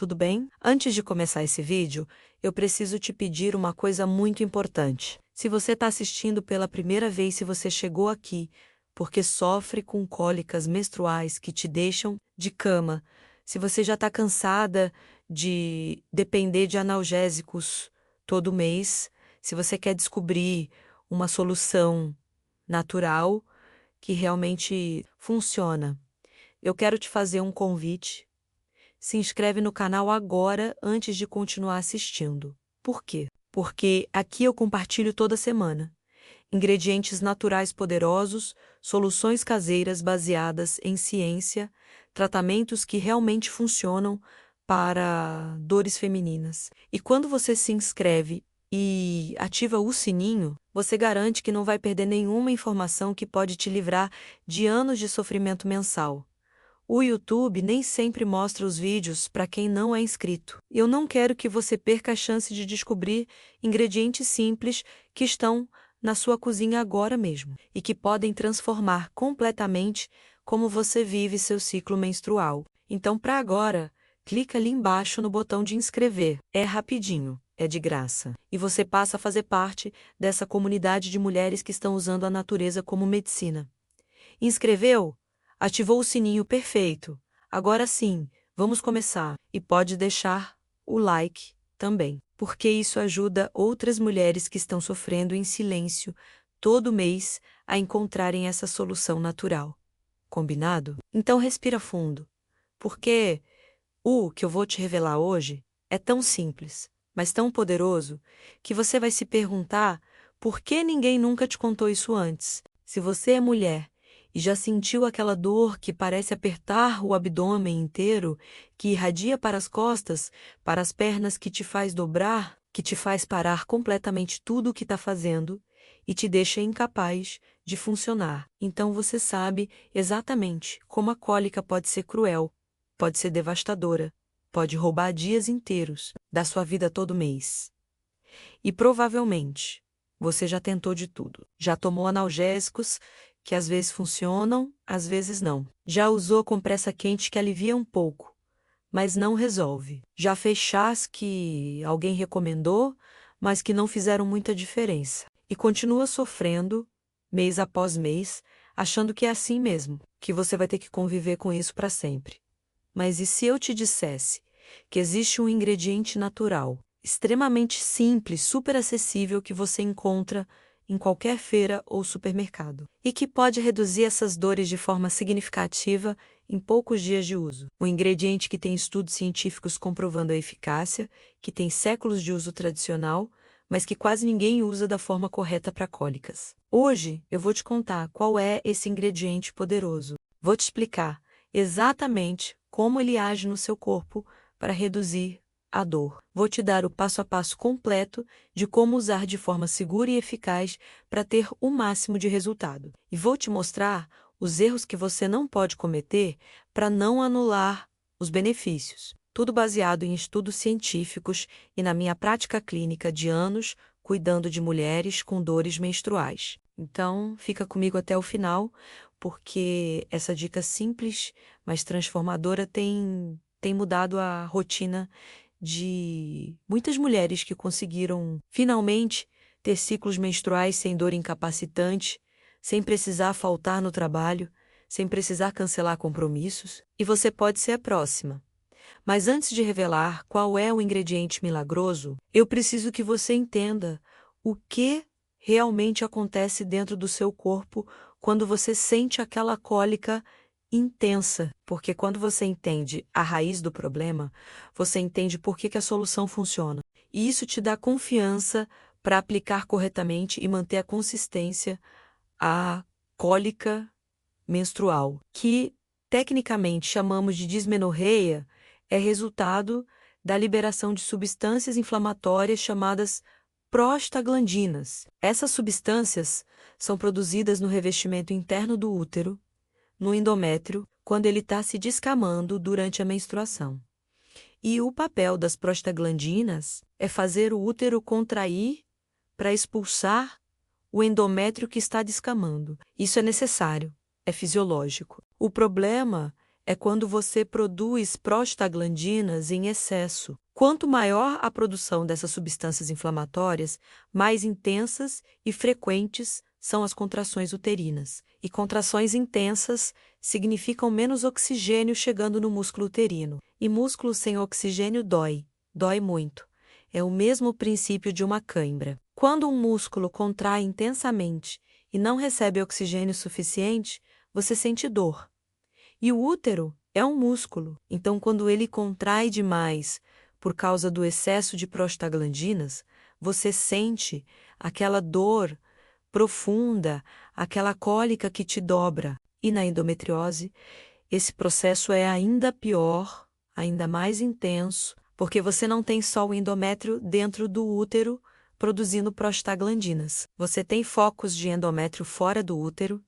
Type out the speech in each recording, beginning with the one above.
tudo bem? Antes de começar esse vídeo, eu preciso te pedir uma coisa muito importante. Se você está assistindo pela primeira vez, se você chegou aqui porque sofre com cólicas menstruais que te deixam de cama, se você já está cansada de depender de analgésicos todo mês, se você quer descobrir uma solução natural que realmente funciona, eu quero te fazer um convite. Se inscreve no canal agora antes de continuar assistindo. Por quê? Porque aqui eu compartilho toda semana ingredientes naturais poderosos, soluções caseiras baseadas em ciência, tratamentos que realmente funcionam para dores femininas. E quando você se inscreve e ativa o sininho, você garante que não vai perder nenhuma informação que pode te livrar de anos de sofrimento mensal. O YouTube nem sempre mostra os vídeos para quem não é inscrito. Eu não quero que você perca a chance de descobrir ingredientes simples que estão na sua cozinha agora mesmo e que podem transformar completamente como você vive seu ciclo menstrual. Então, para agora, clica ali embaixo no botão de inscrever. É rapidinho, é de graça. E você passa a fazer parte dessa comunidade de mulheres que estão usando a natureza como medicina. Inscreveu? Ativou o sininho, perfeito. Agora sim, vamos começar. E pode deixar o like também, porque isso ajuda outras mulheres que estão sofrendo em silêncio todo mês a encontrarem essa solução natural. Combinado? Então respira fundo, porque o que eu vou te revelar hoje é tão simples, mas tão poderoso, que você vai se perguntar por que ninguém nunca te contou isso antes. Se você é mulher e já sentiu aquela dor que parece apertar o abdômen inteiro, que irradia para as costas, para as pernas, que te faz dobrar, que te faz parar completamente tudo o que está fazendo e te deixa incapaz de funcionar. Então você sabe exatamente como a cólica pode ser cruel, pode ser devastadora, pode roubar dias inteiros da sua vida todo mês. E provavelmente você já tentou de tudo. Já tomou analgésicos que às vezes funcionam, às vezes não. Já usou compressa quente que alivia um pouco, mas não resolve. Já fez chás que alguém recomendou, mas que não fizeram muita diferença. E continua sofrendo, mês após mês, achando que é assim mesmo, que você vai ter que conviver com isso para sempre. Mas e se eu te dissesse que existe um ingrediente natural, extremamente simples, super acessível, que você encontra em qualquer feira ou supermercado, e que pode reduzir essas dores de forma significativa em poucos dias de uso? Um ingrediente que tem estudos científicos comprovando a eficácia, que tem séculos de uso tradicional, mas que quase ninguém usa da forma correta para cólicas. Hoje eu vou te contar qual é esse ingrediente poderoso. Vou te explicar exatamente como ele age no seu corpo para reduzir a dor. Vou te dar o passo a passo completo de como usar de forma segura e eficaz para ter o máximo de resultado. E vou te mostrar os erros que você não pode cometer para não anular os benefícios. Tudo baseado em estudos científicos e na minha prática clínica de anos cuidando de mulheres com dores menstruais. Então, fica comigo até o final, porque essa dica simples, mas transformadora tem mudado a rotina de muitas mulheres que conseguiram finalmente ter ciclos menstruais sem dor incapacitante, sem precisar faltar no trabalho, sem precisar cancelar compromissos. E você pode ser a próxima. Mas antes de revelar qual é o ingrediente milagroso, eu preciso que você entenda o que realmente acontece dentro do seu corpo quando você sente aquela cólica intensa. Porque quando você entende a raiz do problema, você entende por que a solução funciona. E isso te dá confiança para aplicar corretamente e manter a consistência à cólica menstrual, que tecnicamente chamamos de dismenorreia, é resultado da liberação de substâncias inflamatórias chamadas prostaglandinas. Essas substâncias são produzidas no revestimento interno do útero, no endométrio, quando ele está se descamando durante a menstruação. E o papel das prostaglandinas é fazer o útero contrair para expulsar o endométrio que está descamando. Isso é necessário, é fisiológico. O problema é quando você produz prostaglandinas em excesso. Quanto maior a produção dessas substâncias inflamatórias, mais intensas e frequentes são as contrações uterinas. E contrações intensas significam menos oxigênio chegando no músculo uterino. E músculo sem oxigênio dói muito. É o mesmo princípio de uma cãibra. Quando um músculo contrai intensamente e não recebe oxigênio suficiente, você sente dor. E o útero é um músculo, então quando ele contrai demais por causa do excesso de prostaglandinas, você sente aquela dor profunda, aquela cólica que te dobra. E na endometriose, esse processo é ainda pior, ainda mais intenso, porque você não tem só o endométrio dentro do útero produzindo prostaglandinas. Você tem focos de endométrio fora do útero,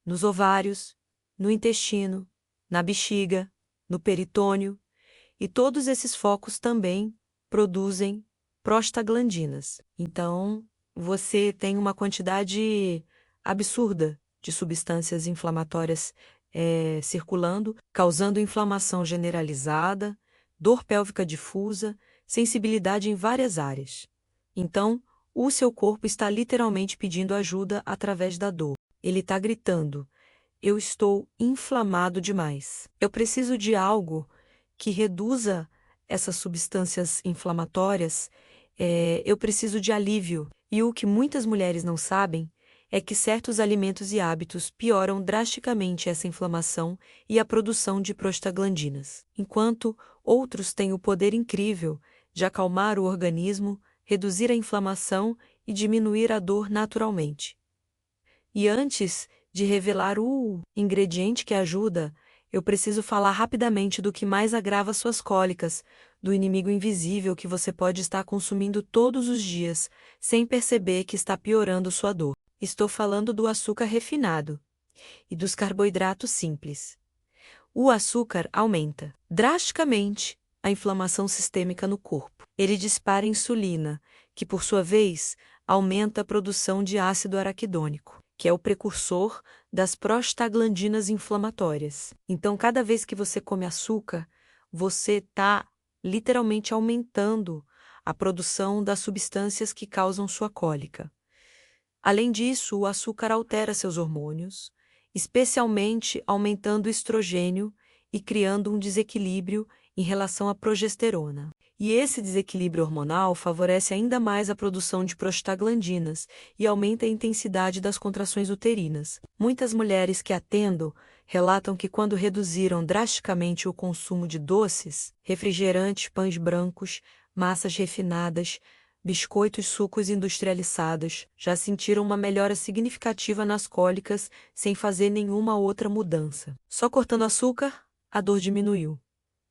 nos ovários, no intestino, na bexiga, no peritônio, e todos esses focos também produzem prostaglandinas. Então, você tem uma quantidade absurda de substâncias inflamatórias circulando, causando inflamação generalizada, dor pélvica difusa, sensibilidade em várias áreas. Então, o seu corpo está literalmente pedindo ajuda através da dor. Ele está gritando: eu estou inflamado demais. Eu preciso de algo que reduza essas substâncias inflamatórias. Eu preciso de alívio. E o que muitas mulheres não sabem é que certos alimentos e hábitos pioram drasticamente essa inflamação e a produção de prostaglandinas, enquanto outros têm o poder incrível de acalmar o organismo, reduzir a inflamação e diminuir a dor naturalmente. E antes de revelar o ingrediente que ajuda, eu preciso falar rapidamente do que mais agrava suas cólicas, do inimigo invisível que você pode estar consumindo todos os dias, sem perceber que está piorando sua dor. Estou falando do açúcar refinado e dos carboidratos simples. O açúcar aumenta drasticamente a inflamação sistêmica no corpo. Ele dispara insulina, que por sua vez aumenta a produção de ácido araquidônico, que é o precursor das prostaglandinas inflamatórias. Então, cada vez que você come açúcar, você está literalmente aumentando a produção das substâncias que causam sua cólica. Além disso, o açúcar altera seus hormônios, especialmente aumentando o estrogênio e criando um desequilíbrio em relação à progesterona. E esse desequilíbrio hormonal favorece ainda mais a produção de prostaglandinas e aumenta a intensidade das contrações uterinas. Muitas mulheres que atendo relatam que quando reduziram drasticamente o consumo de doces, refrigerantes, pães brancos, massas refinadas, biscoitos, sucos industrializados, já sentiram uma melhora significativa nas cólicas sem fazer nenhuma outra mudança. Só cortando açúcar, a dor diminuiu.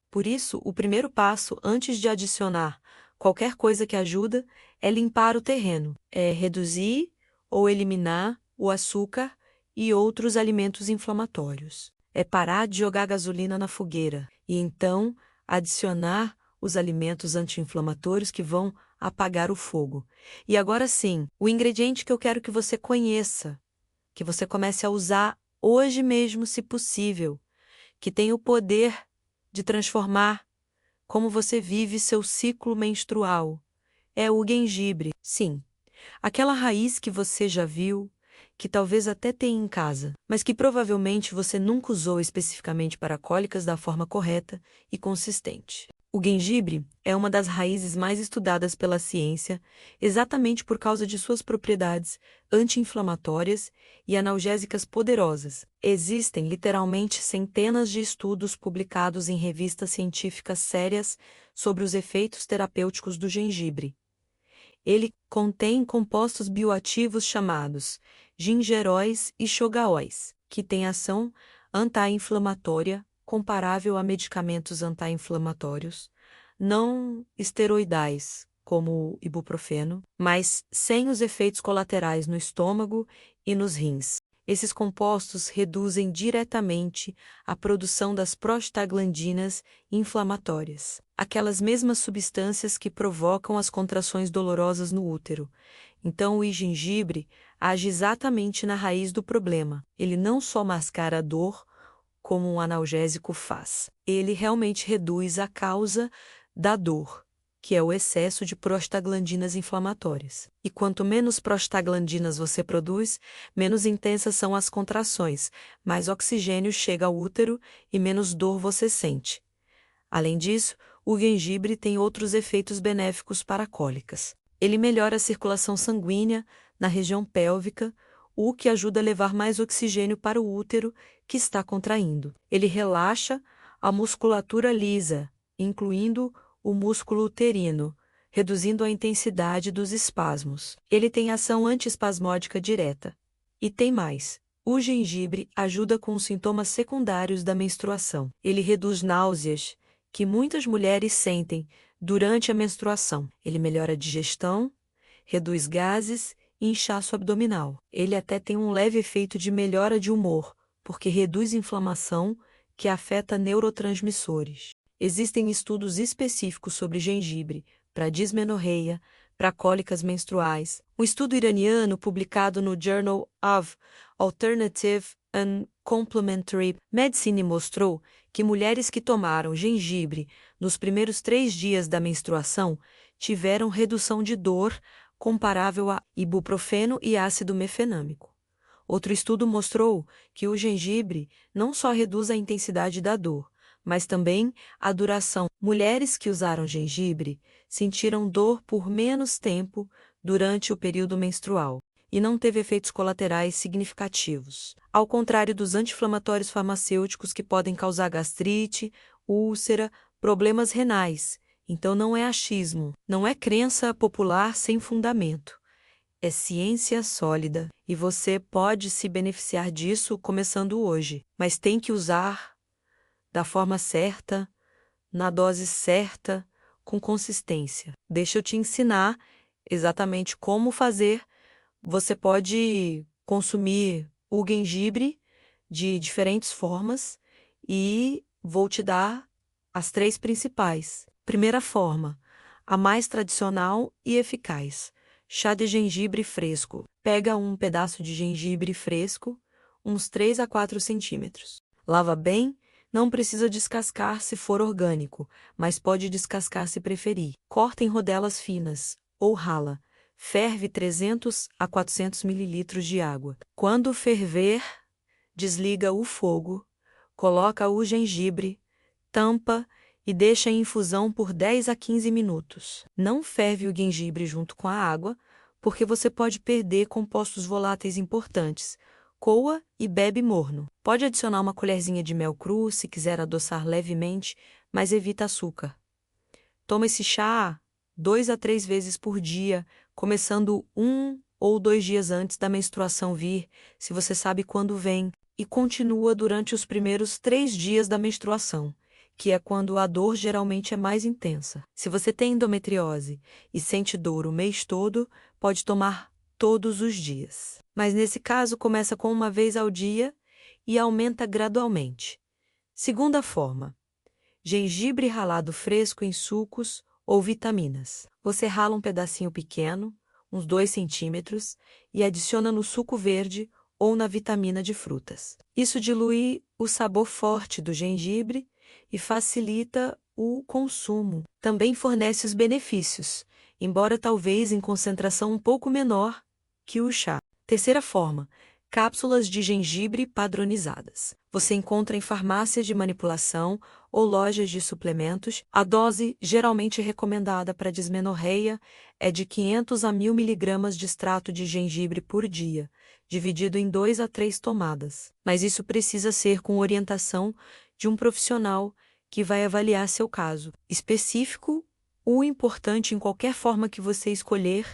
Por isso, o primeiro passo antes de adicionar qualquer coisa que ajuda é limpar o terreno, é reduzir ou eliminar o açúcar e outros alimentos inflamatórios. É parar de jogar gasolina na fogueira e então adicionar os alimentos anti-inflamatórios que vão apagar o fogo. E agora sim, o ingrediente que eu quero que você conheça, que você comece a usar hoje mesmo, se possível, que tem o poder de transformar como você vive seu ciclo menstrual, é o gengibre. Sim, aquela raiz que você já viu, que talvez até tenha em casa, mas que provavelmente você nunca usou especificamente para cólicas da forma correta e consistente. O gengibre é uma das raízes mais estudadas pela ciência, exatamente por causa de suas propriedades anti-inflamatórias e analgésicas poderosas. Existem literalmente centenas de estudos publicados em revistas científicas sérias sobre os efeitos terapêuticos do gengibre. Ele contém compostos bioativos chamados gingeróis e chogaóis, que têm ação anti-inflamatória comparável a medicamentos anti-inflamatórios, não esteroidais, como o ibuprofeno, mas sem os efeitos colaterais no estômago e nos rins. Esses compostos reduzem diretamente a produção das prostaglandinas inflamatórias, aquelas mesmas substâncias que provocam as contrações dolorosas no útero. Então, o gengibre age exatamente na raiz do problema. Ele não só mascara a dor como um analgésico faz. Ele realmente reduz a causa da dor, que é o excesso de prostaglandinas inflamatórias. E quanto menos prostaglandinas você produz, menos intensas são as contrações, mais oxigênio chega ao útero e menos dor você sente. Além disso, o gengibre tem outros efeitos benéficos para cólicas. Ele melhora a circulação sanguínea na região pélvica, o que ajuda a levar mais oxigênio para o útero que está contraindo. Ele relaxa a musculatura lisa, incluindo o músculo uterino, reduzindo a intensidade dos espasmos. Ele tem ação antiespasmódica direta. E tem mais. O gengibre ajuda com os sintomas secundários da menstruação. Ele reduz náuseas, que muitas mulheres sentem durante a menstruação. Ele melhora a digestão, reduz gases e inchaço abdominal. Ele até tem um leve efeito de melhora de humor, porque reduz inflamação que afeta neurotransmissores. Existem estudos específicos sobre gengibre para dismenorreia, para cólicas menstruais. Um estudo iraniano publicado no Journal of Alternative and Complementary Medicine mostrou que mulheres que tomaram gengibre nos primeiros 3 dias da menstruação tiveram redução de dor comparável a ibuprofeno e ácido mefenâmico. Outro estudo mostrou que o gengibre não só reduz a intensidade da dor, mas também a duração. Mulheres que usaram gengibre sentiram dor por menos tempo durante o período menstrual e não teve efeitos colaterais significativos. Ao contrário dos anti-inflamatórios farmacêuticos que podem causar gastrite, úlcera, problemas renais. Então não é achismo, não é crença popular sem fundamento. É ciência sólida e você pode se beneficiar disso começando hoje, mas tem que usar da forma certa, na dose certa, com consistência. Deixa eu te ensinar exatamente como fazer. Você pode consumir o gengibre de diferentes formas e vou te dar as 3 principais. Primeira forma, a mais tradicional e eficaz. Chá de gengibre fresco. Pega um pedaço de gengibre fresco, uns 3 a 4 centímetros. Lava bem, não precisa descascar se for orgânico, mas pode descascar se preferir. Corta em rodelas finas ou rala. Ferve 300 a 400 ml de água. Quando ferver, desliga o fogo, coloca o gengibre, tampa e deixa em infusão por 10 a 15 minutos. Não ferve o gengibre junto com a água, porque você pode perder compostos voláteis importantes. Coa e bebe morno. Pode adicionar uma colherzinha de mel cru se quiser adoçar levemente, mas evita açúcar. Toma esse chá 2 a 3 vezes por dia, começando 1 ou 2 dias antes da menstruação vir, se você sabe quando vem, e continua durante os primeiros 3 dias da menstruação, que é quando a dor geralmente é mais intensa. Se você tem endometriose e sente dor o mês todo, pode tomar todos os dias. Mas nesse caso começa com 1 vez ao dia e aumenta gradualmente. Segunda forma, gengibre ralado fresco em sucos ou vitaminas. Você rala um pedacinho pequeno, uns 2 centímetros, e adiciona no suco verde ou na vitamina de frutas. Isso dilui o sabor forte do gengibre e facilita o consumo. Também fornece os benefícios, embora talvez em concentração um pouco menor que o chá. Terceira forma, cápsulas de gengibre padronizadas. Você encontra em farmácias de manipulação ou lojas de suplementos. A dose geralmente recomendada para dismenorreia é de 500 a 1000 mg de extrato de gengibre por dia, dividido em 2 a 3 tomadas. Mas isso precisa ser com orientação de um profissional que vai avaliar seu caso específico. O importante em qualquer forma que você escolher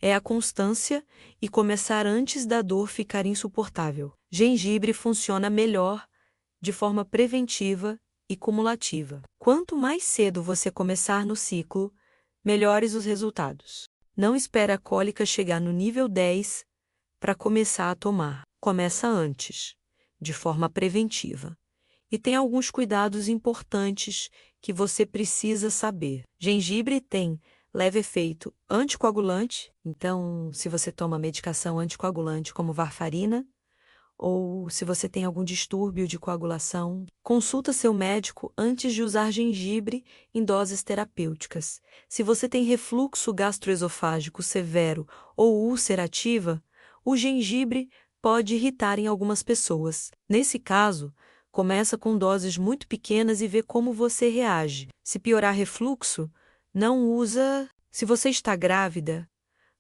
é a constância e começar antes da dor ficar insuportável. Gengibre funciona melhor de forma preventiva e cumulativa. Quanto mais cedo você começar no ciclo, melhores os resultados. Não espere a cólica chegar no nível 10 para começar a tomar. Começa antes, de forma preventiva. E tem alguns cuidados importantes que você precisa saber. Gengibre tem leve efeito anticoagulante, então se você toma medicação anticoagulante como varfarina ou se você tem algum distúrbio de coagulação. Consulta seu médico antes de usar gengibre em doses terapêuticas. Se você tem refluxo gastroesofágico severo ou ulcerativa, o gengibre pode irritar em algumas pessoas. Nesse caso, começa com doses muito pequenas e vê como você reage. Se piorar refluxo, não usa. Se você está grávida,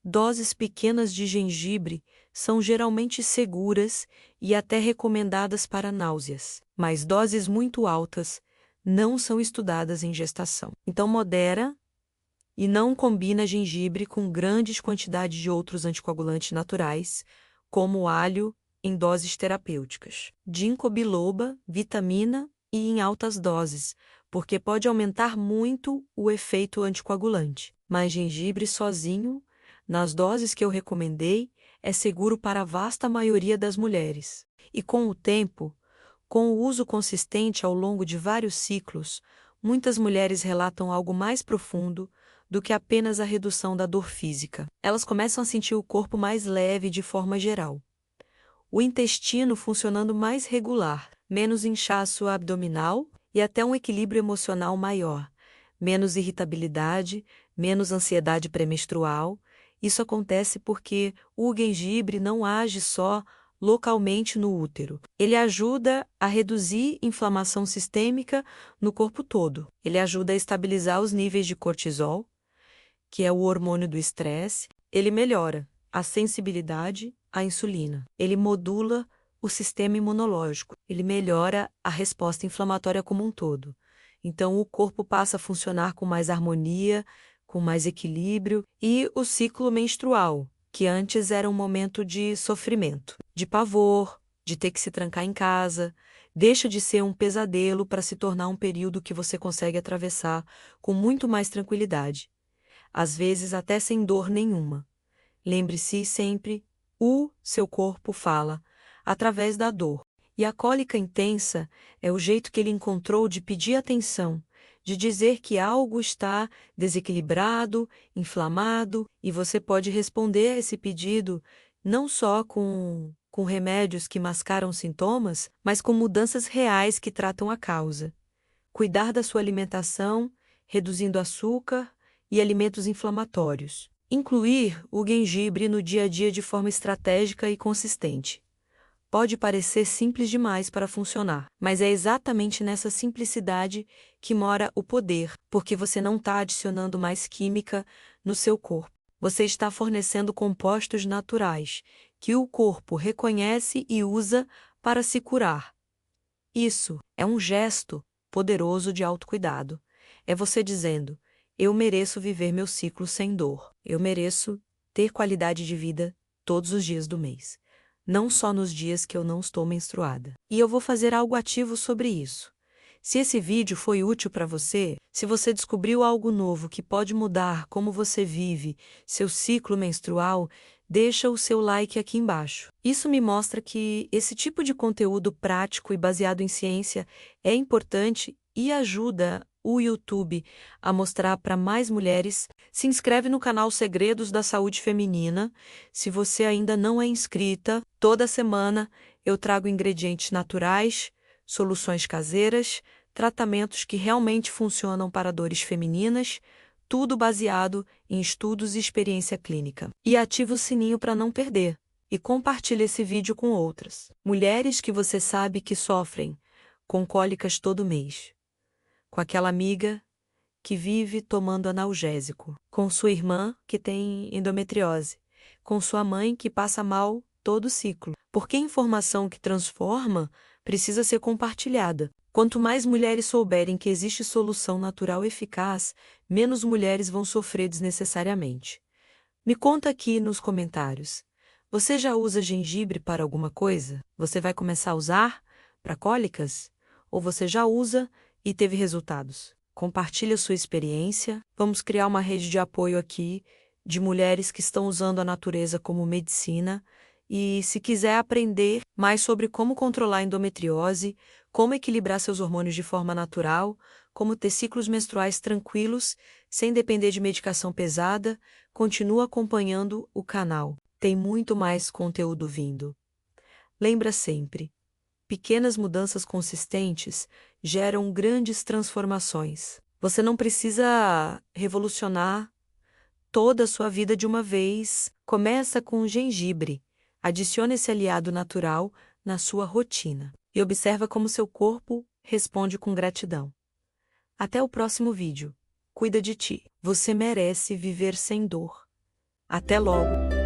doses pequenas de gengibre são geralmente seguras e até recomendadas para náuseas, mas doses muito altas não são estudadas em gestação. Então, modera e não combina gengibre com grandes quantidades de outros anticoagulantes naturais, como o alho, em doses terapêuticas. Ginkgo biloba, vitamina e em altas doses, porque pode aumentar muito o efeito anticoagulante. Mas gengibre sozinho, nas doses que eu recomendei, é seguro para a vasta maioria das mulheres. E com o tempo, com o uso consistente ao longo de vários ciclos, muitas mulheres relatam algo mais profundo do que apenas a redução da dor física. Elas começam a sentir o corpo mais leve de forma geral, o intestino funcionando mais regular, menos inchaço abdominal e até um equilíbrio emocional maior, menos irritabilidade, menos ansiedade pré-menstrual. Isso acontece porque o gengibre não age só localmente no útero. Ele ajuda a reduzir inflamação sistêmica no corpo todo. Ele ajuda a estabilizar os níveis de cortisol, que é o hormônio do estresse. Ele melhora a sensibilidade à insulina. Ele modula o sistema imunológico. Ele melhora a resposta inflamatória como um todo. Então, o corpo passa a funcionar com mais harmonia, com mais equilíbrio, e o ciclo menstrual, que antes era um momento de sofrimento, de pavor, de ter que se trancar em casa, deixa de ser um pesadelo para se tornar um período que você consegue atravessar com muito mais tranquilidade, às vezes até sem dor nenhuma. Lembre-se sempre, o seu corpo fala através da dor. E a cólica intensa é o jeito que ele encontrou de pedir atenção, de dizer que algo está desequilibrado, inflamado, e você pode responder a esse pedido não só com remédios que mascaram sintomas, mas com mudanças reais que tratam a causa. Cuidar da sua alimentação, reduzindo açúcar e alimentos inflamatórios. Incluir o gengibre no dia a dia de forma estratégica e consistente. Pode parecer simples demais para funcionar, mas é exatamente nessa simplicidade que mora o poder, porque você não está adicionando mais química no seu corpo. Você está fornecendo compostos naturais, que o corpo reconhece e usa para se curar. Isso é um gesto poderoso de autocuidado. É você dizendo: eu mereço viver meu ciclo sem dor. Eu mereço ter qualidade de vida todos os dias do mês, não só nos dias que eu não estou menstruada. E eu vou fazer algo ativo sobre isso. Se esse vídeo foi útil para você, se você descobriu algo novo que pode mudar como você vive seu ciclo menstrual, deixa o seu like aqui embaixo. Isso me mostra que esse tipo de conteúdo prático e baseado em ciência é importante e ajuda o YouTube a mostrar para mais mulheres. Se inscreve no canal Segredos da Saúde Feminina. Se você ainda não é inscrita, toda semana eu trago ingredientes naturais, soluções caseiras, tratamentos que realmente funcionam para dores femininas, tudo baseado em estudos e experiência clínica. E ativa o sininho para não perder. E compartilhe esse vídeo com outras mulheres que você sabe que sofrem com cólicas todo mês. Com aquela amiga que vive tomando analgésico, com sua irmã que tem endometriose, com sua mãe que passa mal todo o ciclo. Porque a informação que transforma precisa ser compartilhada. Quanto mais mulheres souberem que existe solução natural eficaz, menos mulheres vão sofrer desnecessariamente. Me conta aqui nos comentários. Você já usa gengibre para alguma coisa? Você vai começar a usar para cólicas? Ou você já usa e teve resultados? Compartilhe a sua experiência. Vamos criar uma rede de apoio aqui de mulheres que estão usando a natureza como medicina. E se quiser aprender mais sobre como controlar a endometriose, como equilibrar seus hormônios de forma natural, como ter ciclos menstruais tranquilos, sem depender de medicação pesada, continua acompanhando o canal. Tem muito mais conteúdo vindo. Lembra sempre, pequenas mudanças consistentes geram grandes transformações. Você não precisa revolucionar toda a sua vida de uma vez. Começa com o gengibre. Adicione esse aliado natural na sua rotina e observa como seu corpo responde com gratidão. Até o próximo vídeo. Cuida de ti. Você merece viver sem dor. Até logo!